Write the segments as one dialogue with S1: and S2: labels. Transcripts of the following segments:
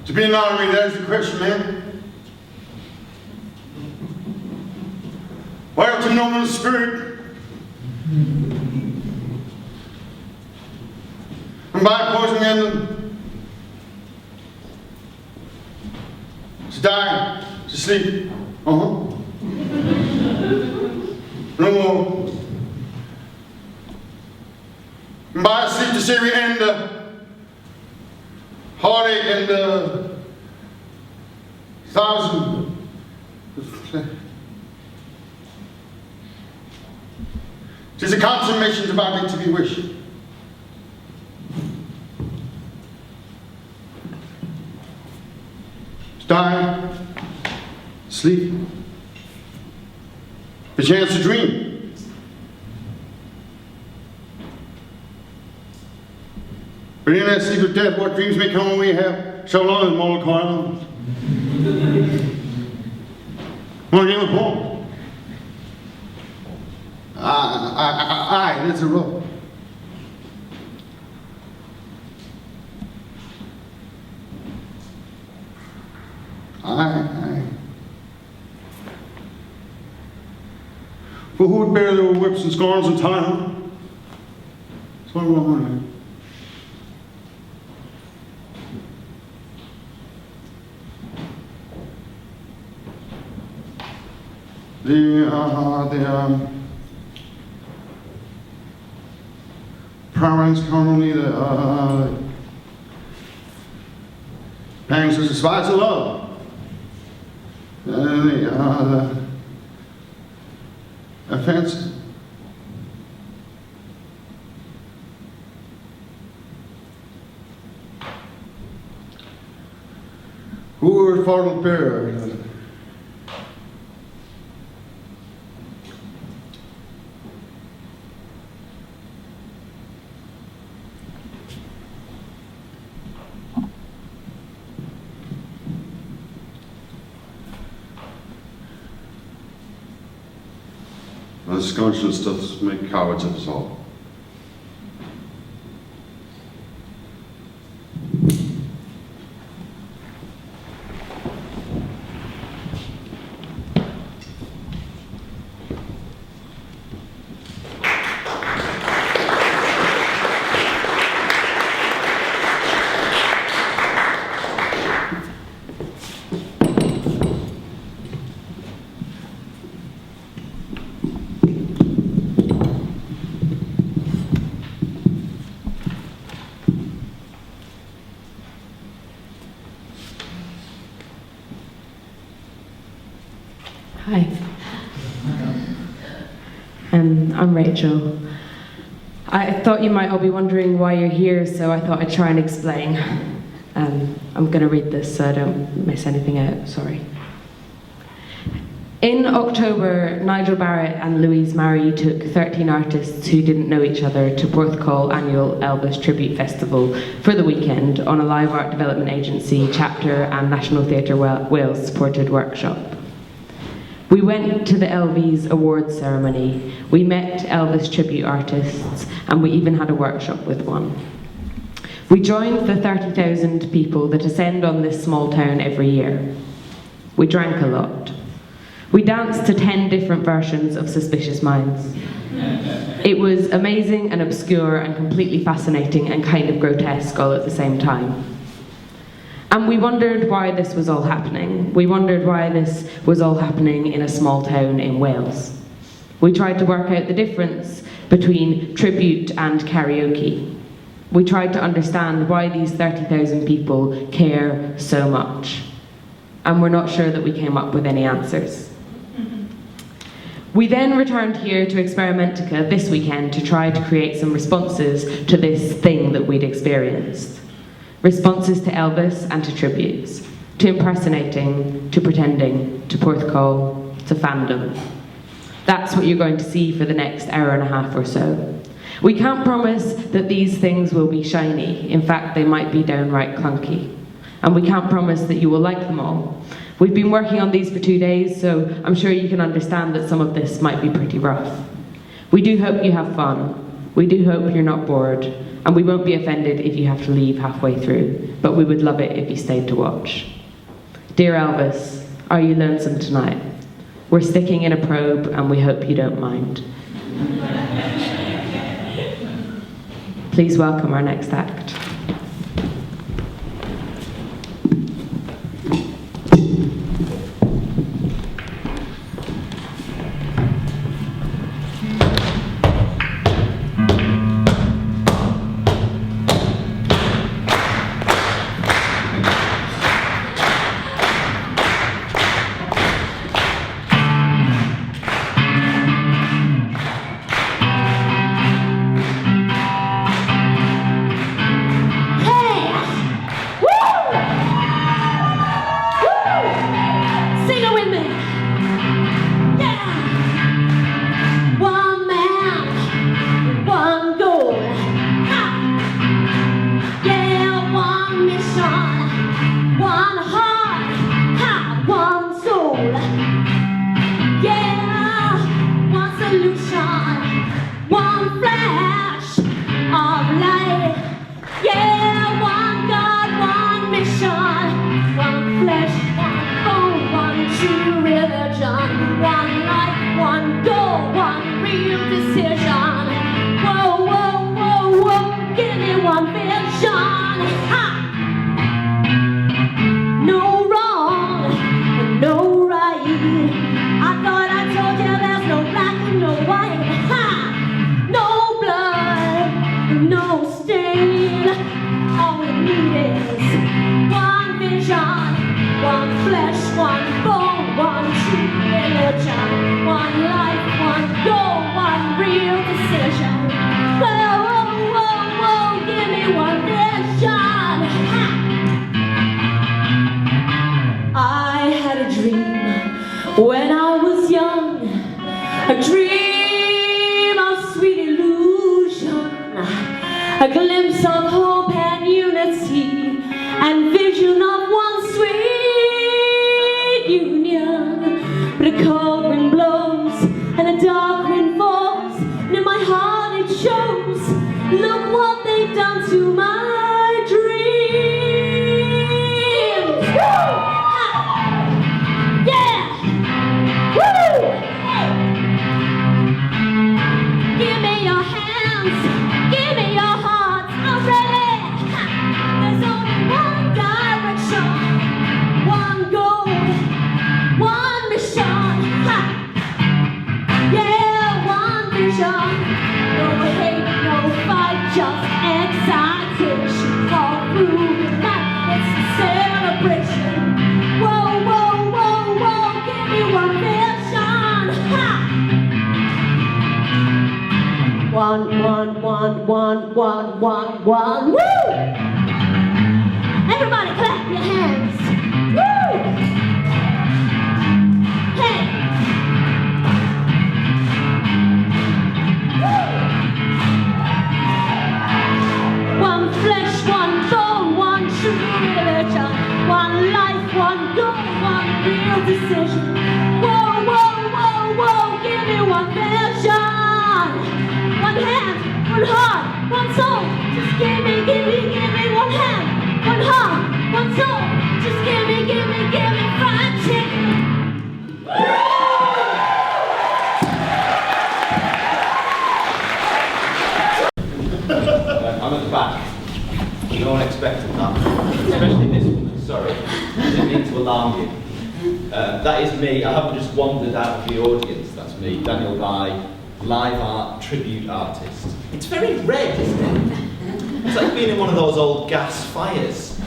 S1: To be an army, there's the question, man. Why art to know the spirit? And by poison and to die, to sleep. No more. And by sleep to say we end heartache and thousand. Tis a consummation divided to be wished. To die, sleep, perchance to dream. But in that sleep of death, what dreams may come when we have so long as mortal coil. One game of ball. Aye, that's a rope. Aye. For who would bear their whips and scorns and tie them? That's what I want. The parents currently the pangs of despise of love. The offense. Who would follow bear? This conscience does make cowards of us all.
S2: Hi. I'm Rachel. I thought you might all be wondering why you're here, so I thought I'd try and explain. I'm going to read this so I don't miss anything out, sorry. In October, Nigel, Barrett and Louise Murray took 13 artists who didn't know each other to Porthcawl annual Elvis Tribute Festival for the weekend on a live art development agency, chapter and National Theatre Wales supported workshop. We went to the Elvis Awards ceremony, we met Elvis tribute artists, and we even had a workshop with one. We joined the 30,000 people that ascend on this small town every year. We drank a lot. We danced to 10 different versions of Suspicious Minds. It was amazing and obscure and completely fascinating and kind of grotesque all at the same time. And we wondered why this was all happening. We wondered why this was all happening in a small town in Wales. We tried to work out the difference between tribute and karaoke. We tried to understand why these 30,000 people care so much. And we're not sure that we came up with any answers. We then returned here to EXPERIMENTICA this weekend to try to create some responses to this thing that we'd experienced. Responses to Elvis and to tributes, to impersonating, to pretending, to protocol, to fandom. That's what you're going to see for the next hour and a half or so. We can't promise that these things will be shiny. In fact, they might be downright clunky. And we can't promise that you will like them all. We've been working on these for 2 days, so I'm sure you can understand that some of this might be pretty rough. We do hope you have fun. We do hope you're not bored. And we won't be offended if you have to leave halfway through, but we would love it if you stayed to watch. Dear Elvis, are you lonesome tonight? We're sticking in a probe and we hope you don't mind. Please welcome our next act.
S3: When I was young, a dream of sweet illusion, a glimpse of hope and unity, and vision of one sweet union. But a cold wind blows and a dark wind falls, and in my heart it shows. Look what they've done to my dreams. Woo! Yeah! Woo! Give me your hands, give me your hearts, I'm ready. There's only one direction, one goal, one mission. Yeah, one vision. No hate, no fight, just excitation. All through the night, it's a celebration. Whoa, whoa, whoa, whoa, give me one vision. One, woo! Everybody clap your hands. Woo! Hey! Woo! One flesh, one bone, one true religion, one life, one goal, one real decision. Whoa, whoa, whoa, whoa, give me one vision. One hand, one heart, one soul. Just give me one hand, one heart, one soul. Just give me fried chicken.
S4: No one expected that. Especially this one. Sorry. I didn't mean to alarm you. That is me. I haven't just wandered out of the audience. That's me, Daniel By, live art tribute artist. It's very red, isn't it? It's like being in one of those old gas fires.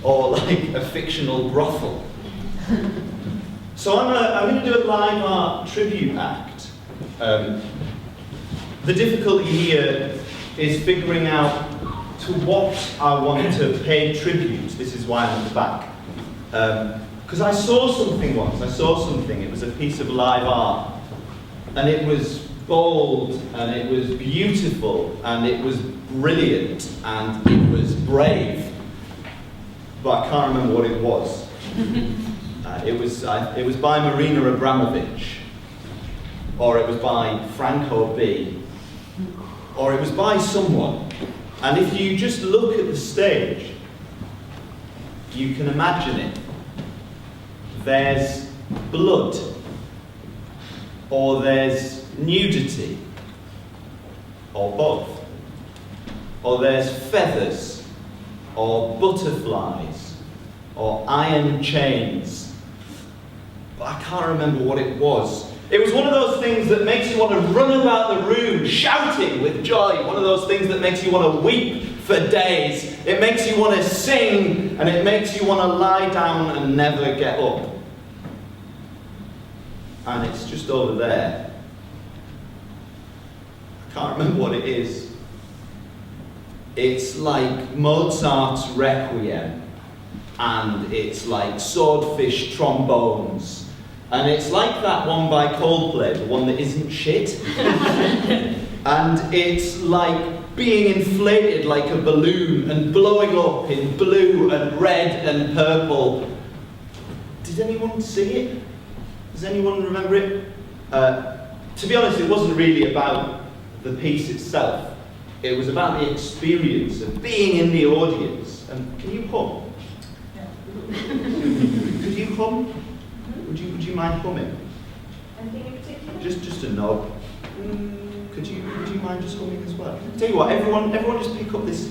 S4: Or like a fictional brothel. So I'm going to do a live art tribute act. The difficulty here is figuring out to what I want to pay tribute. This is why I'm at the back. Because I saw something once. It was a piece of live art. And it was bold, and it was beautiful, and it was brilliant, and it was brave. But I can't remember what it was. It was by Marina Abramovich, or it was by Franco B, or it was by someone. And if you just look at the stage, you can imagine it. There's blood, or there's nudity, or both. Or there's feathers, or butterflies, or iron chains. But I can't remember what it was. It was one of those things that makes you want to run about the room shouting with joy. One of those things that makes you want to weep for days. It makes you want to sing, and it makes you want to lie down and never get up. And it's just over there. I can't remember what it is. It's like Mozart's Requiem, and it's like swordfish trombones. And it's like that one by Coldplay, the one that isn't shit. And it's like being inflated like a balloon and blowing up in blue and red and purple. Did anyone see it? Does anyone remember it? To be honest, it wasn't really about the piece itself. It was about the experience of being in the audience. And can you hum?
S5: Yeah.
S4: Could you hum? Would you mind humming?
S5: Anything in particular?
S4: Just a nod. Would you mind just humming as well? Tell you what, everyone just pick up this.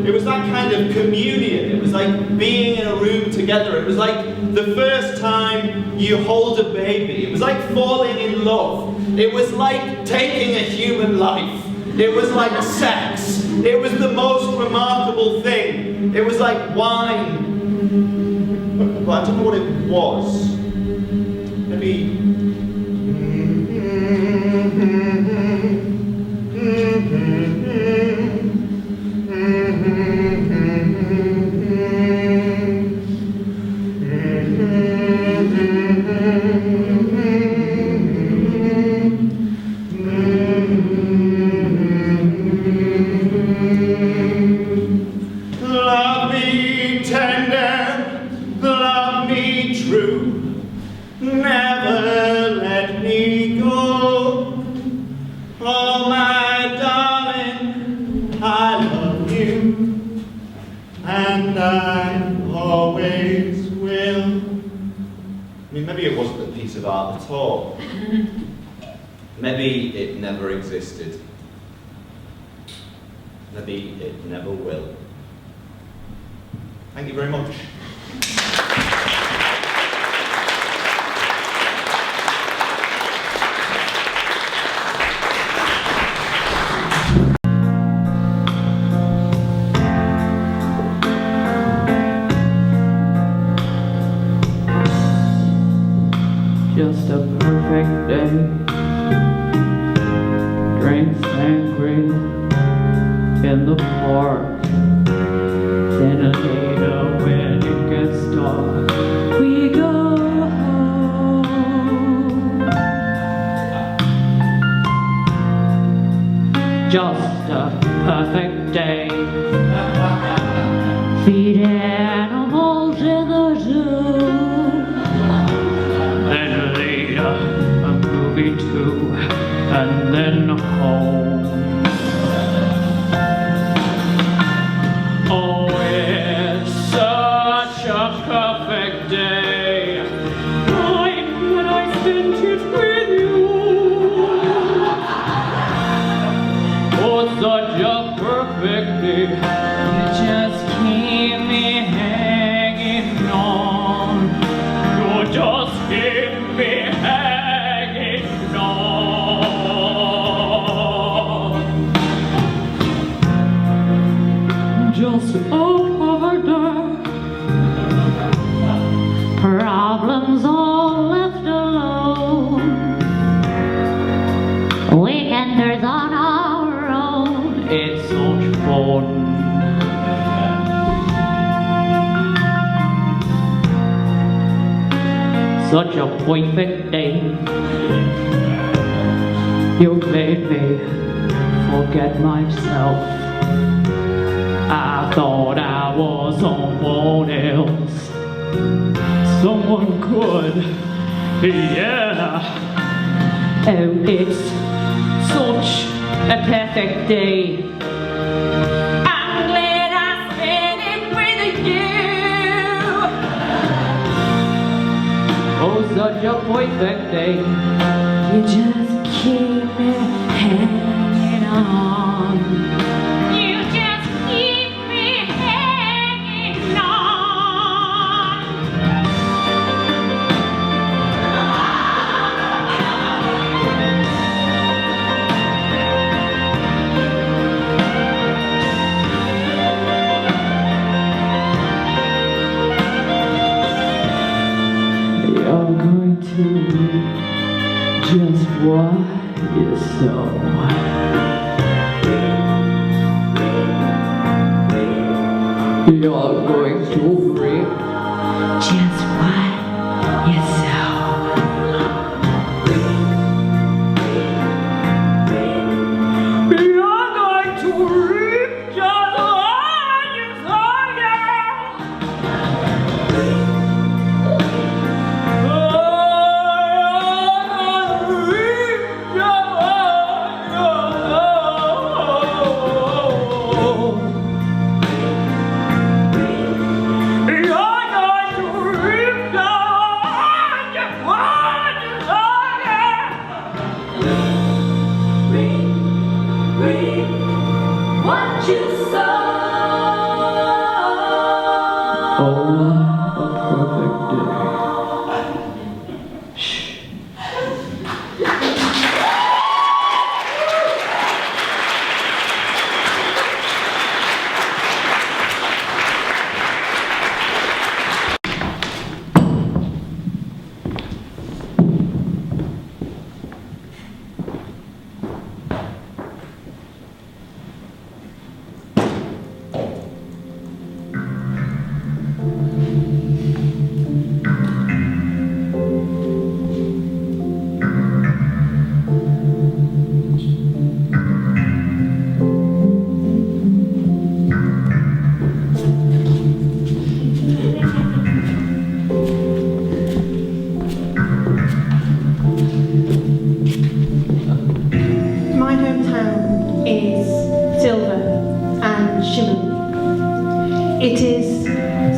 S4: It was that kind of communion. It was like being in a room together. It was like the first time you hold a baby. It was like falling in love. It was like taking a human life. It was like sex. It was the most remarkable thing. It was like wine. But I don't know what it was. Maybe. Love me tender, love me true, never let me go. Oh my darling, I love you, and I always will. I mean, maybe it wasn't a piece of art at all. Maybe it never existed. Maybe it never will. Thank you very much.
S6: Just a perfect day. Drink sangria in the park. Then later when it gets dark, we go home. Just a perfect day. Feed animals in the zoo. Then later a movie too, and then home. Oh, it's such a perfect day, like when I spent it with you. Oh, so such a perfect day. You made me forget myself. I thought I was someone else. Someone good, yeah. Oh, it's such a perfect day. I'm glad I spent it with you. Oh, such a perfect day.
S3: You just keep me hanging on.
S6: You just keep me hanging on. You're going to reap just what you sow. You're going to reap
S3: Just what you sow.
S6: You're going to reap just what you sow, yeah.
S3: What you sow.
S6: Oh, a perfect day. Shh.
S7: My hometown is silver and shimmering. It is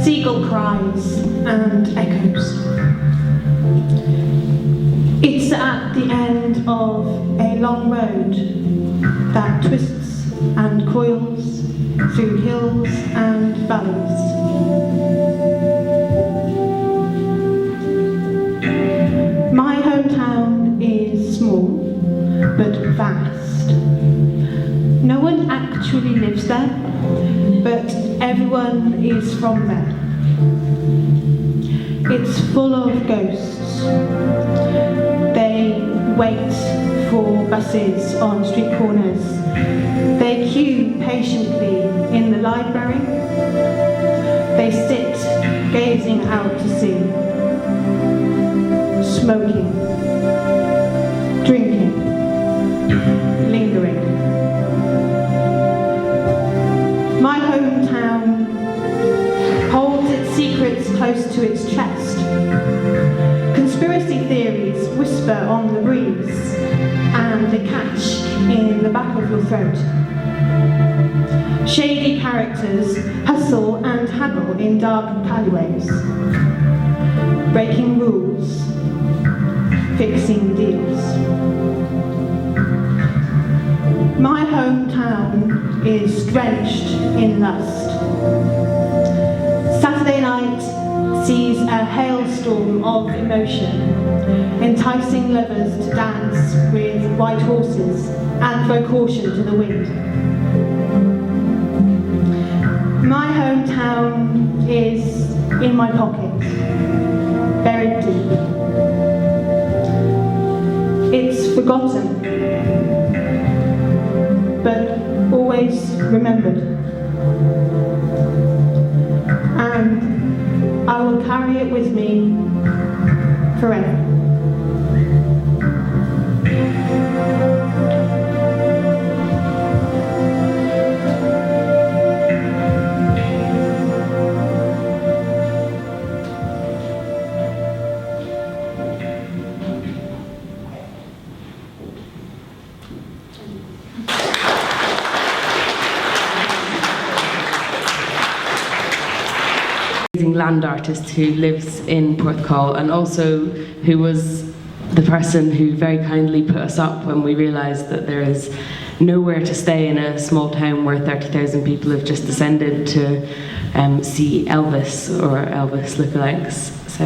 S7: seagull cries and echoes. It's at the end of a long road that twists and coils through hills and valleys. My hometown is small but vast. No one actually lives there, but everyone is from there. It's full of ghosts. They wait for buses on street corners. They queue patiently in the library. They sit gazing out to sea, smoking, drinking, lingering. My hometown holds its secrets close to its chest. Conspiracy theories whisper on the breeze, and they catch in the back of your throat. Shady characters hustle and haggle in dark alleyways, breaking rules, fixing deals. My hometown is drenched in lust. Saturday night sees a hailstorm of emotion, enticing lovers to dance with white horses and throw caution to the wind. My hometown is in my pocket, buried deep. It's forgotten, but always remembered. And I will carry it with me forever.
S2: Land artist who lives in Porthcawl, and also who was the person who very kindly put us up when we realised that there is nowhere to stay in a small town where 30,000 people have just descended to see Elvis or Elvis lookalikes. So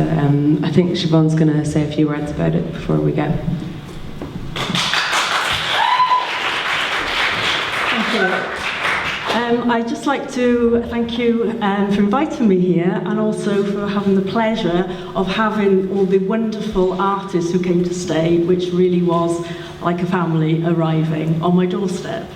S2: I think Siobhan's going to say a few words about it before we go.
S8: Thank you. I'd just like to thank you for inviting me here, and also for having the pleasure of having all the wonderful artists who came to stay, which really was like a family arriving on my doorstep.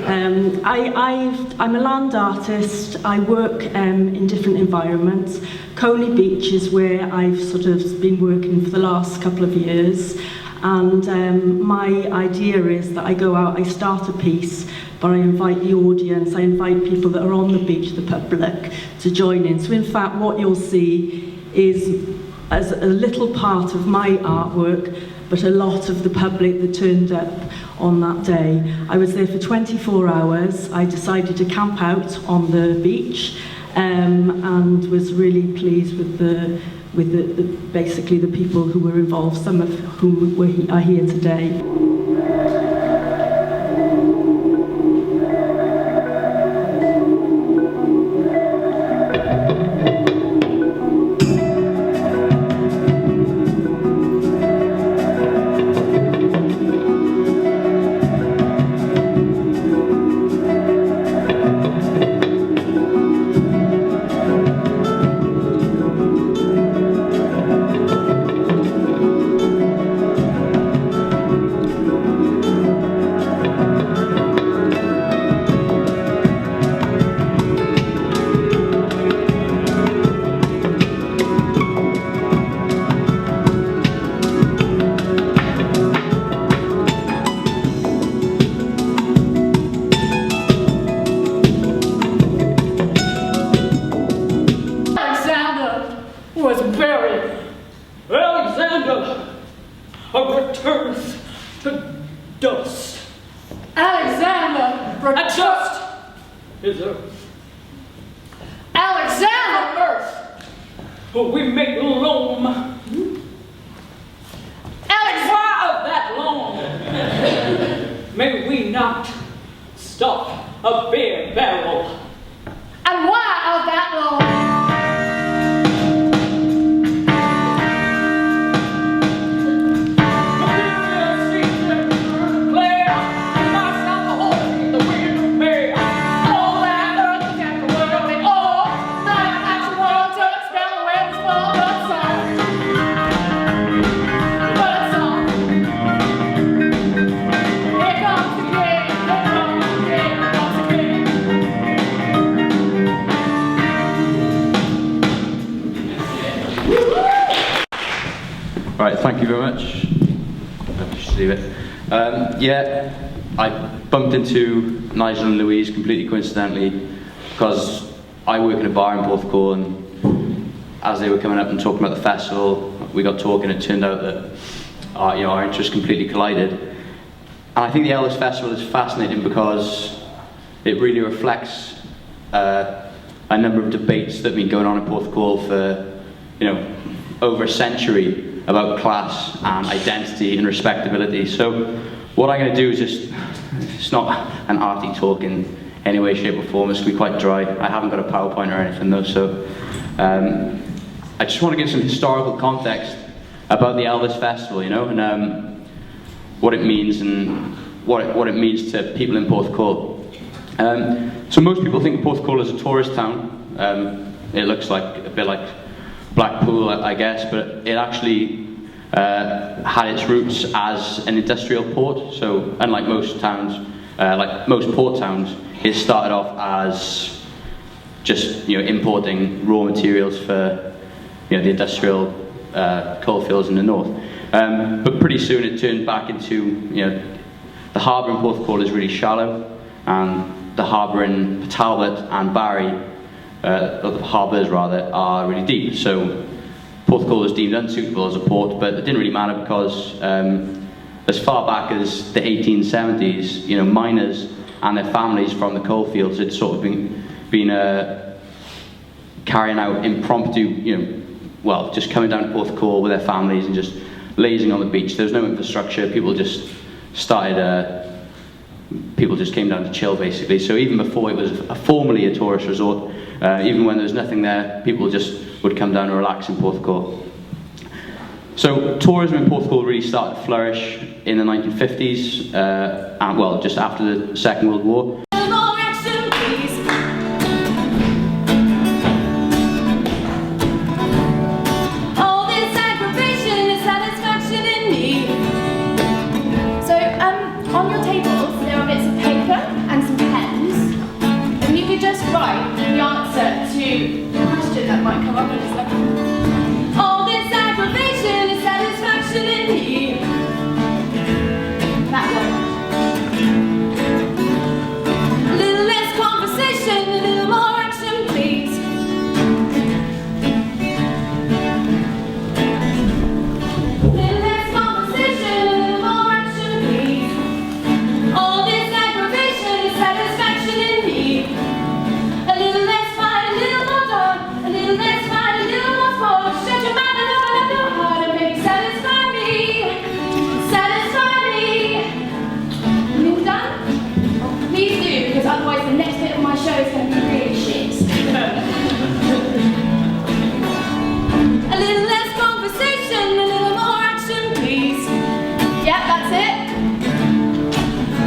S8: I'm a land artist. I work in different environments. Coney Beach is where I've sort of been working for the last couple of years. And my idea is that I go out, I start a piece, but I invite the audience, I invite people that are on the beach, the public, to join in. So in fact, what you'll see is as a little part of my artwork, but a lot of the public that turned up on that day. I was there for 24 hours. I decided to camp out on the beach, and was really pleased with basically the people who were involved, some of whom are here today.
S6: Returns to dust. Alexander returns his earth. Alexander earth, but we make loam. Alex, why of that loam? May we not stop a beer barrel? And why of that loam?
S9: Right, thank you very much. I'll just leave it. Yeah, I bumped into Nigel and Louise completely coincidentally because I work in a bar in Porthcawl, and as they were coming up and talking about the festival, we got talking. It turned out that our interests completely collided. And I think the Elvis Festival is fascinating because it really reflects a number of debates that have been going on in Porthcawl for over a century about class and identity and respectability. So what I'm going to do is it's not an arty talk in any way, shape or form. It's going to be quite dry. I haven't got a PowerPoint or anything though, so I just want to give some historical context about the Elvis Festival, and what it means and what it means to people in Porthcawl. So most people think Porthcawl is a tourist town. It looks like a bit like Blackpool, I guess, but it actually had its roots as an industrial port. So unlike most towns, like most port towns, it started off as just importing raw materials for the industrial coalfields in the north. But pretty soon it turned back into, the harbour in Porthcawl is really shallow, and the harbour in Talbot and Barry, or the harbours rather, are really deep. So Porthcawl was deemed unsuitable as a port, but it didn't really matter because as far back as the 1870s, miners and their families from the coalfields had sort of been carrying out impromptu, just coming down to Porthcawl with their families and just lazing on the beach. There was no infrastructure. People just came down to chill, basically. So even before it was formally a tourist resort, even when there was nothing there, people just would come down and relax in Porthcawl. So tourism in Porthcawl really started to flourish in the 1950s, just after the Second World War.
S5: On your tables, there are bits of paper and some pens, and you could just write the answer to the question that might come up in a second. All this aggravation is satisfaction in me. That one. A little less conversation, a little more action, please. A little less conversation, a little more action, please. All this aggravation is satisfaction in me. A little less fight, a little more done. A little less fight, a little more sport. Shut your mouth and open up your heart and baby, satisfy me. Satisfy me. You done? Oh, please do, because otherwise the next bit of my show is going to be really shit. A little less conversation, a little more action, please. Yep, that's it.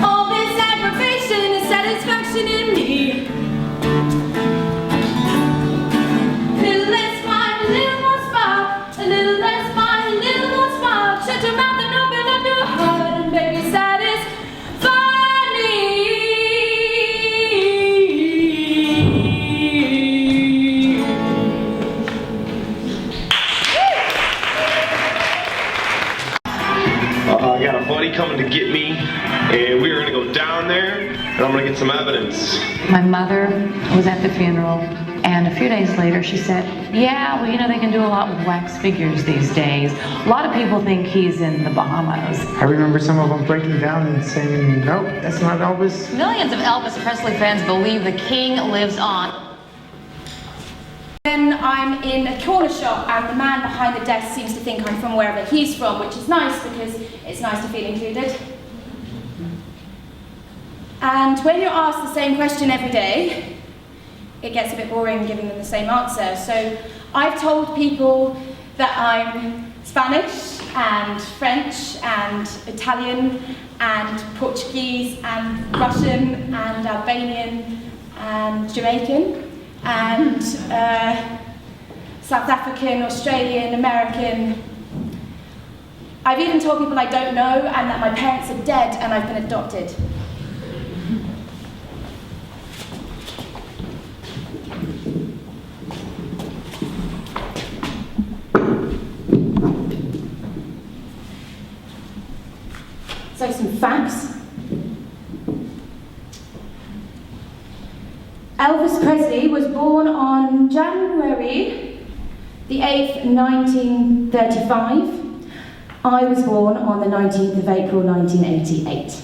S5: All this aggravation is satisfaction in me. A little less fire, a little more spark. A little less fire, a little more spark. Shut your mouth and open up your heart and baby, satisfy me.
S10: I got a buddy coming to get me, and we're gonna go down there, and I'm gonna get some evidence.
S11: My mother was at the funeral, and a few days later she said, yeah, well, they can do a lot with wax figures these days. A lot of people think he's in the Bahamas.
S12: I remember some of them breaking down and saying, nope, that's not Elvis.
S11: Millions of Elvis Presley fans believe the king lives on.
S5: Then I'm in a corner shop and the man behind the desk seems to think I'm from wherever he's from, which is nice because it's nice to feel included. And when you're asked the same question every day, it gets a bit boring giving them the same answer. So I've told people that I'm Spanish and French and Italian and Portuguese and Russian and Albanian and Jamaican and South African, Australian, American. I've even told people I don't know and that my parents are dead and I've been adopted. So some facts. Elvis Presley was born on January the 8th, 1935. I was born on the 19th of April, 1988.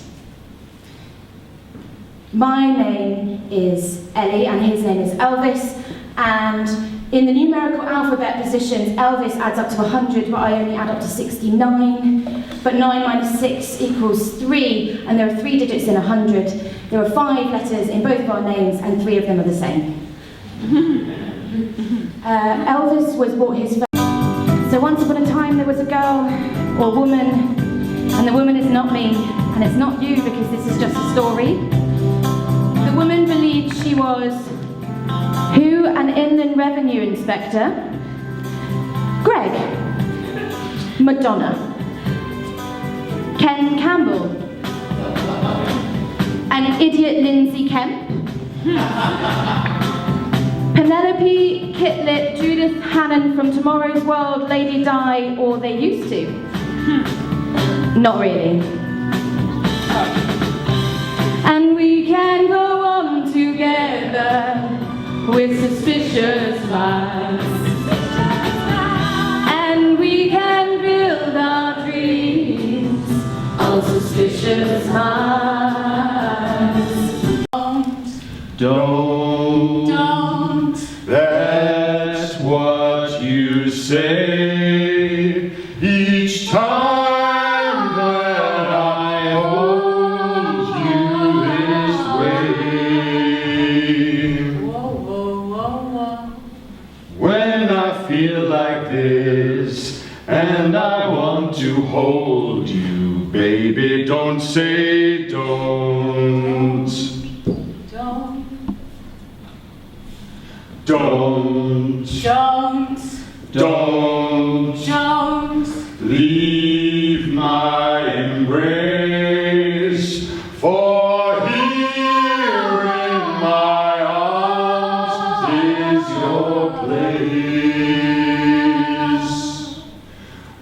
S5: My name is Ellie and his name is Elvis, and in the numerical alphabet positions, Elvis adds up to 100, but I only add up to 69. But 9 minus 6 equals 3, and there are 3 digits in 100. There are 5 letters in both of our names, and 3 of them are the same. Elvis was bought his first. So once upon a time there was a girl, or woman, and the woman is not me, and it's not you because this is just a story. The woman believed she was who? An inland revenue inspector. Greg. Madonna. Ken Campbell. An idiot Lindsay Kemp. Penelope, Kitlet, Judith, Hannon from Tomorrow's World, Lady Di, or They Used to? Not really. And we can go on together with suspicious minds. And we can build our dreams on suspicious minds.
S1: Don't. That's what you say each time that I hold you this way. When I feel like this and I want to hold you, baby, don't say don't. Don't leave my embrace, for here in my arms is your place.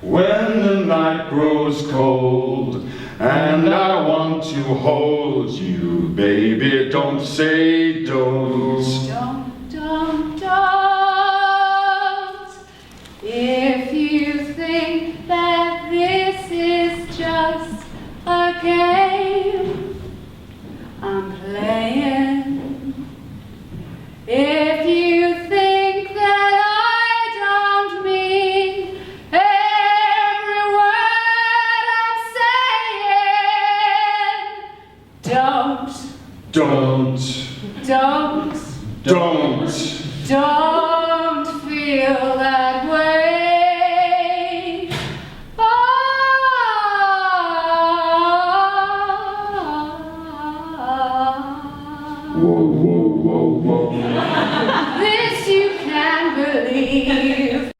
S1: When the night grows cold and I want to hold you, baby, don't say don't.
S3: If you think that this is just a game I'm playing, if you think that I don't mean every word I'm saying, don't feel that way.
S1: Whoa.
S3: This you can believe.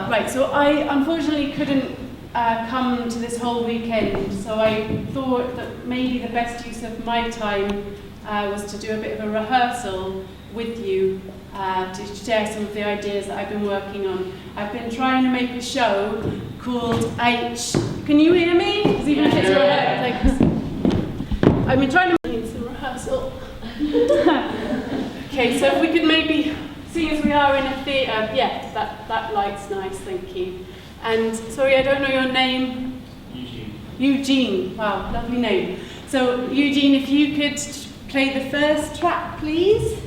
S13: Right, so I unfortunately couldn't come to this whole weekend, so I thought that maybe the best use of my time was to do a bit of a rehearsal with you to share some of the ideas that I've been working on. I've been trying to make a show called H. Can you hear me? Because even if it's thanks. I've been trying to make some rehearsal. Okay, so if we could maybe, seeing as we are in a theatre, yeah, that light's nice, thank you. And sorry, I don't know your name. Eugene. Wow, lovely name. So Eugene, if you could play the first track, please.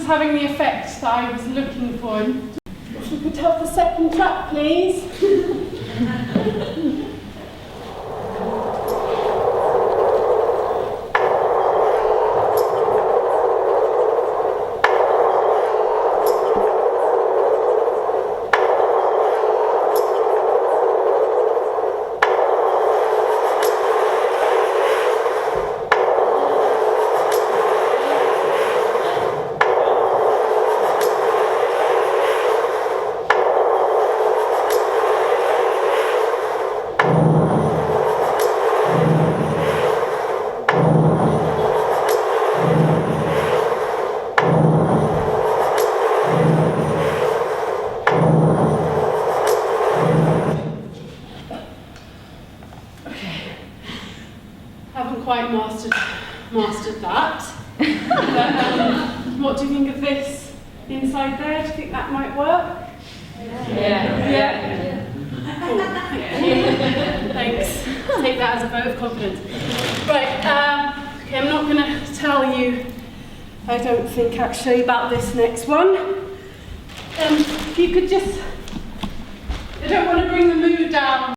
S13: Having the effect that I was looking for. If we could have the second track, please. mastered that. But, what do you think of this inside there? Do you think that might work? Yeah. Cool. Thanks. Take that as a vote of confidence. Right, okay, I'm not going to tell you, I don't think actually, about this next one. If you could just, I don't want to bring the mood down.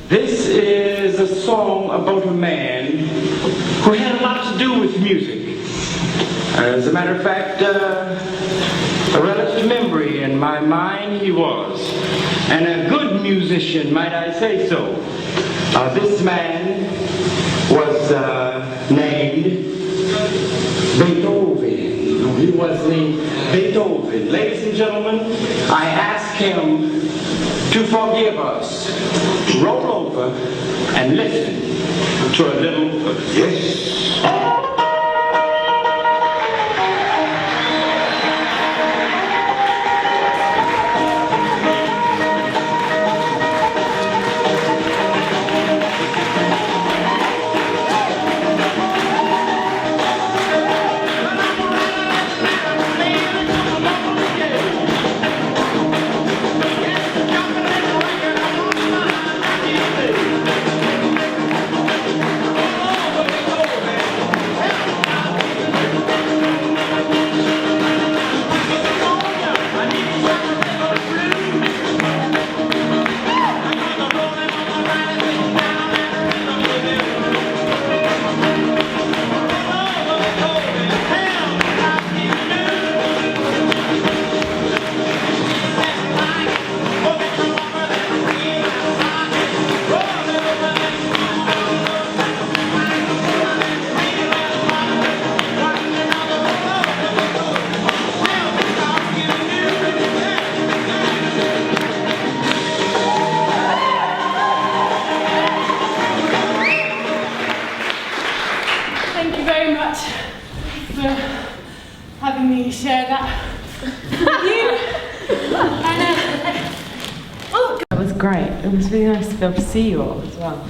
S14: This is a song about a man who had a lot to do with music. As a matter of fact, a relative memory in my mind he was. And a good musician, might I say so. This man was named Beethoven. He was named Beethoven. Ladies and gentlemen, I ask him to forgive us. Roll over and listen to a little of this.
S13: Share that with you.
S2: That was great. It was really nice to be able to see you all as well.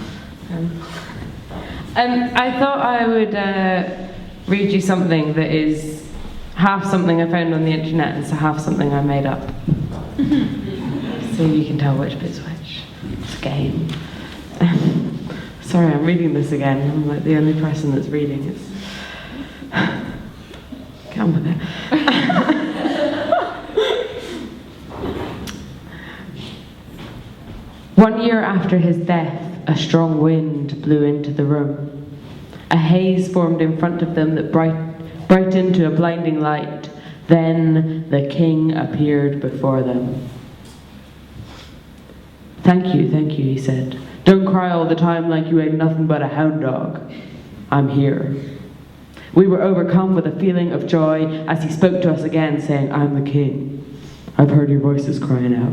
S2: I thought I would read you something that is half something I found on the internet and half something I made up. So you can tell which bit's which. It's a game. Sorry, I'm reading this again. I'm like the only person that's reading it. Get on with it. One year after his death, a strong wind blew into the room. A haze formed in front of them that brightened to a blinding light. Then the king appeared before them. Thank you, he said. Don't cry all the time like you ain't nothing but a hound dog. I'm here. We were overcome with a feeling of joy as he spoke to us again, saying, I'm the king. I've heard your voices crying out.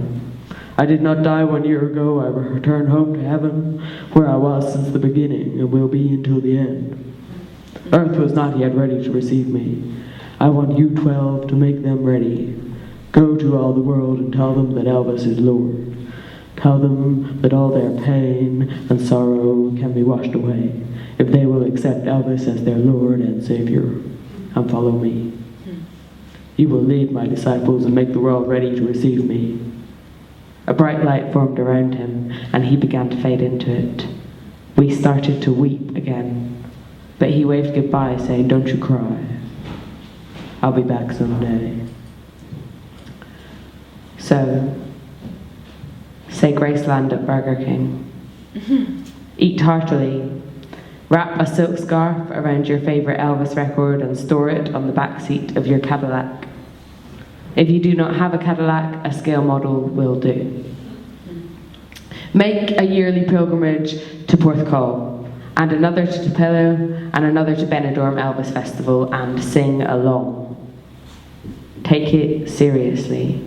S2: I did not die 1 year ago. I returned home to heaven, where I was since the beginning and will be until the end. Earth was not yet ready to receive me. I want you 12 to make them ready. Go to all the world and tell them that Elvis is Lord. Tell them that all their pain and sorrow can be washed away
S15: if they will accept Elvis as their Lord and Savior and follow me. You will lead my disciples and make the world ready to receive me. A bright light formed around him, and he began to fade into it. We started to weep again, but he waved goodbye, saying, "Don't you cry. I'll be back someday." So, say Graceland at Burger King. Eat heartily. Wrap a silk scarf around your favourite Elvis record and store it on the back seat of your Cadillac. If you do not have a Cadillac, a scale model will do. Make a yearly pilgrimage to Porthcawl, and another to Tupelo, and another to Benidorm Elvis Festival, and sing along. Take it seriously.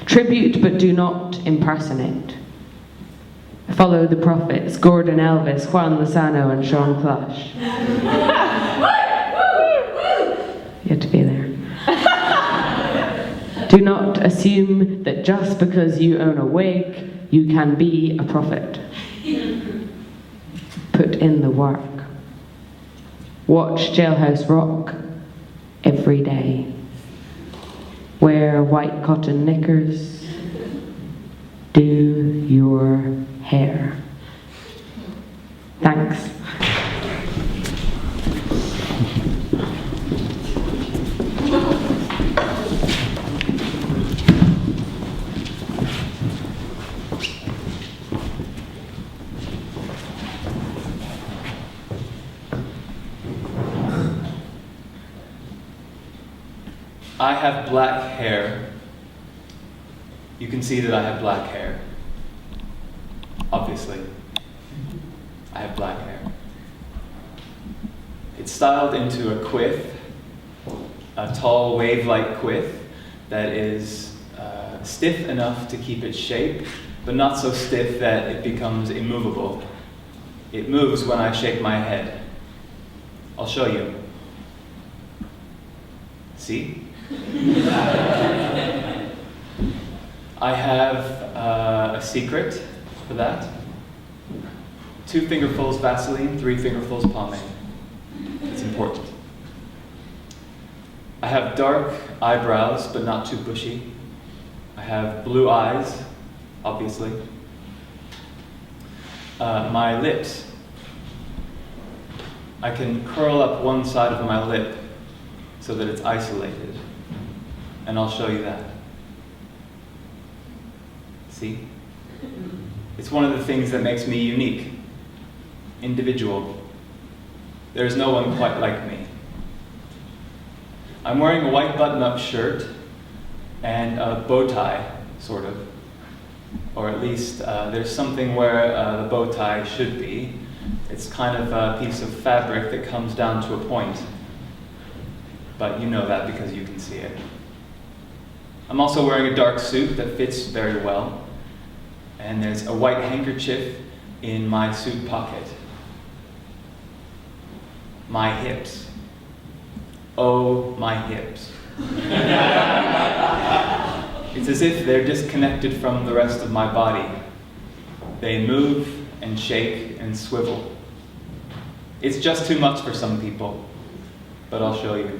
S15: Tribute, but do not impersonate. Follow the prophets, Gordon Elvis, Juan Lozano, and Sean Clush. You had to be there. Do not assume that just because you own a wig, you can be a prophet. Put in the work. Watch Jailhouse Rock every day. Wear white cotton knickers. Do your hair. Thanks.
S16: I have black hair. You can see that I have black hair. Obviously. I have black hair. It's styled into a quiff, a tall wave-like quiff that is stiff enough to keep its shape, but not so stiff that it becomes immovable. It moves when I shake my head. I'll show you. See? I have a secret for that. 2 fingerfuls Vaseline, 3 fingerfuls pomade. It's important. I have dark eyebrows, but not too bushy. I have blue eyes, obviously. My lips. I can curl up one side of my lip so that it's isolated. And I'll show you that. See? It's one of the things that makes me unique, individual. There's no one quite like me. I'm wearing a white button-up shirt and a bow tie, sort of. Or at least there's something where the bow tie should be. It's kind of a piece of fabric that comes down to a point. But you know that because you can see it. I'm also wearing a dark suit that fits very well. And there's a white handkerchief in my suit pocket. My hips. Oh, my hips. It's as if they're disconnected from the rest of my body. They move and shake and swivel. It's just too much for some people, but I'll show you.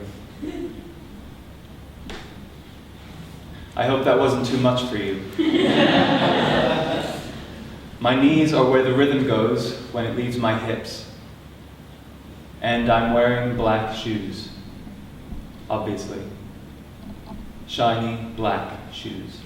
S16: I hope that wasn't too much for you. My knees are where the rhythm goes when it leaves my hips. And I'm wearing black shoes, obviously. Shiny black shoes.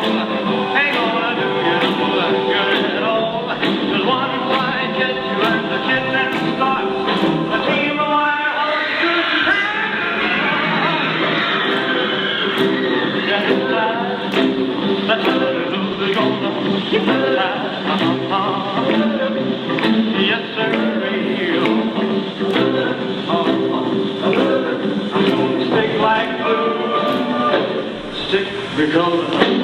S17: ain't gonna do you no good at all. Just one flight gets you and the ship then starts. The team of wire horses just that's what we're gonna keep it tight. Yes, sir. I'm gonna stick like glue. Stick because